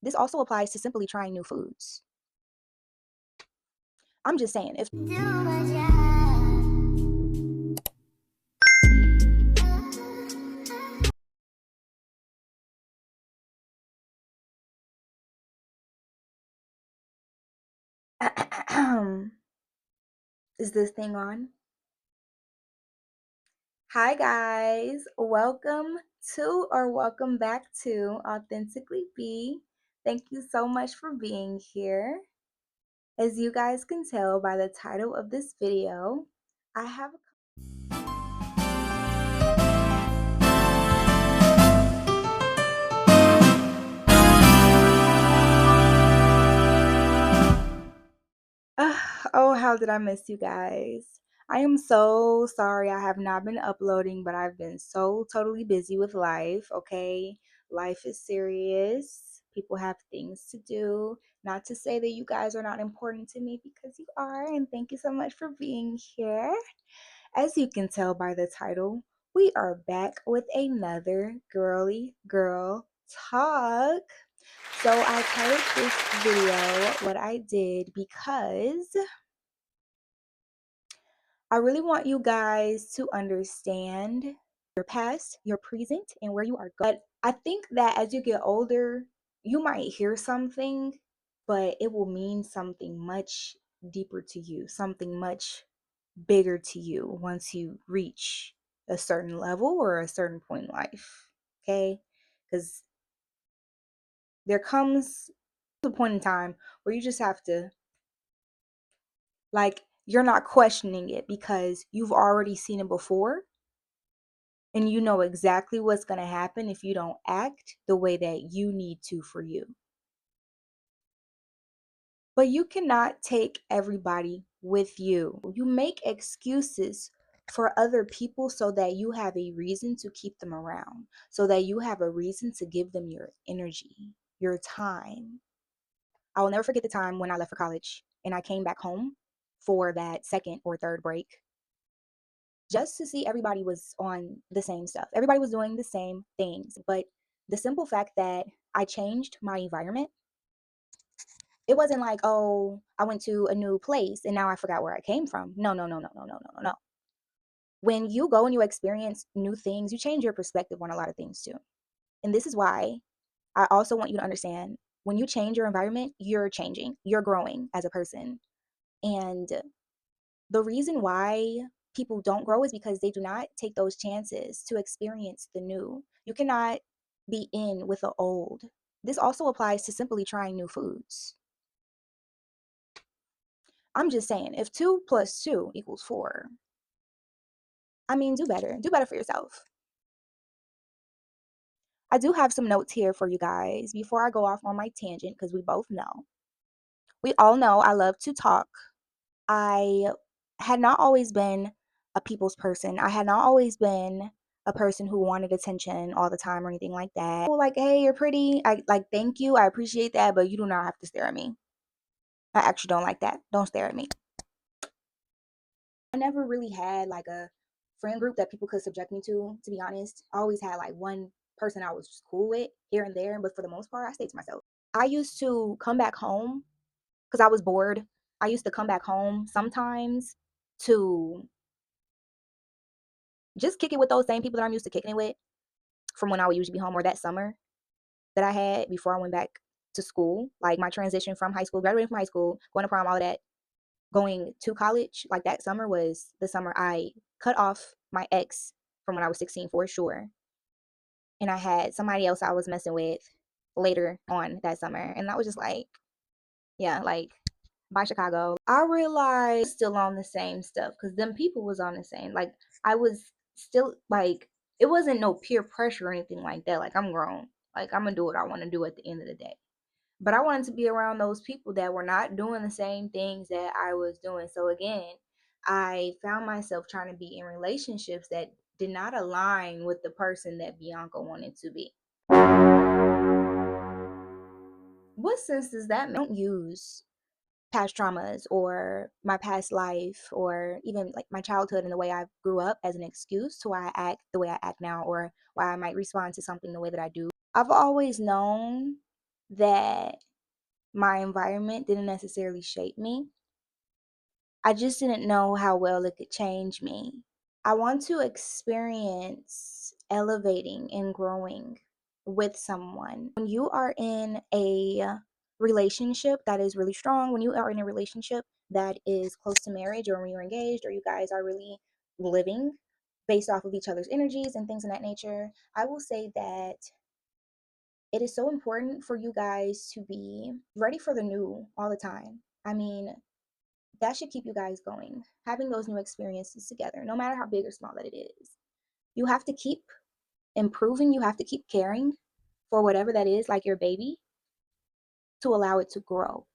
This also applies to simply trying new foods. I'm just saying, if is this thing on? Hi guys, welcome welcome back to Authentically Bey. Thank you so much for being here. As you guys can tell by the title of this video, I have oh, how did I miss you guys? I am so sorry I have not been uploading, but I've been so totally busy with life, okay? Life is serious. People have things to do. Not to say that you guys are not important to me because you are, and thank you so much for being here. As you can tell by the title, we are back with another girly girl talk. So I titled this video what I did because I really want you guys to understand your past, your present, and where you are going. But I think that as you get older, you might hear something, but it will mean something much deeper to you, something much bigger to you once you reach a certain level or a certain point in life. Okay? Because there comes a point in time where you just have to, like, you're not questioning it because you've already seen it before and you know exactly what's going to happen if you don't act the way that you need to for you. But you cannot take everybody with you. You make excuses for other people so that you have a reason to keep them around, so that you have a reason to give them your energy, your time. I will never forget the time when I left for college and I came back home for that second or third break just to see everybody was on the same stuff. Everybody was doing the same things. But the simple fact that I changed my environment, it wasn't like, oh, I went to a new place and now I forgot where I came from. No, no, no, no, no, no, no, no, no. When you go and you experience new things, you change your perspective on a lot of things too. And this is why I also want you to understand when you change your environment, you're changing, you're growing as a person. And the reason why people don't grow is because they do not take those chances to experience the new. You cannot be in with the old. This also applies to simply trying new foods. I'm just saying, if 2 plus 2 equals 4, I mean, do better. Do better for yourself. I do have some notes here for you guys before I go off on my tangent because we both know. We all know I love to talk. I had not always been a people's person. I had not always been a person who wanted attention all the time or anything like that. Like, hey, you're pretty. I like, thank you. I appreciate that, but you do not have to stare at me. I actually don't like that. Don't stare at me. I never really had like a friend group that people could subject me to be honest. I always had like one person I was just cool with here and there, but for the most part, I stayed to myself. I used to come back home because I was bored. I used to come back home sometimes to just kick it with those same people that I'm used to kicking it with from when I would usually be home, or that summer that I had before I went back to school. Like my transition from high school, graduating from high school, going to prom, all of that, going to college, like that summer was the summer I cut off my ex from when I was 16 for sure. And I had somebody else I was messing with later on that summer. And I was just like, yeah, like, bye Chicago. I realized still on the same stuff because them people was on the same. Like I was still like, it wasn't no peer pressure or anything like that. Like I'm grown. Like I'm gonna do what I want to do at the end of the day. But I wanted to be around those people that were not doing the same things that I was doing. So again, I found myself trying to be in relationships that did not align with the person that Bianca wanted to be. What sense does that make? I don't use past traumas or my past life or even like my childhood and the way I grew up as an excuse to why I act the way I act now or why I might respond to something the way that I do. I've always known that my environment didn't necessarily shape me. I just didn't know how well it could change me. I want to experience elevating and growing with someone. When you are in a relationship that is really strong, when you are in a relationship that is close to marriage, or when you're engaged, or you guys are really living based off of each other's energies and things of that nature, I will say that it is so important for you guys to be ready for the new all the time. I mean, that should keep you guys going, having those new experiences together, no matter how big or small that it is. You have to keep improving, you have to keep caring for whatever that is, like your baby, to allow it to grow.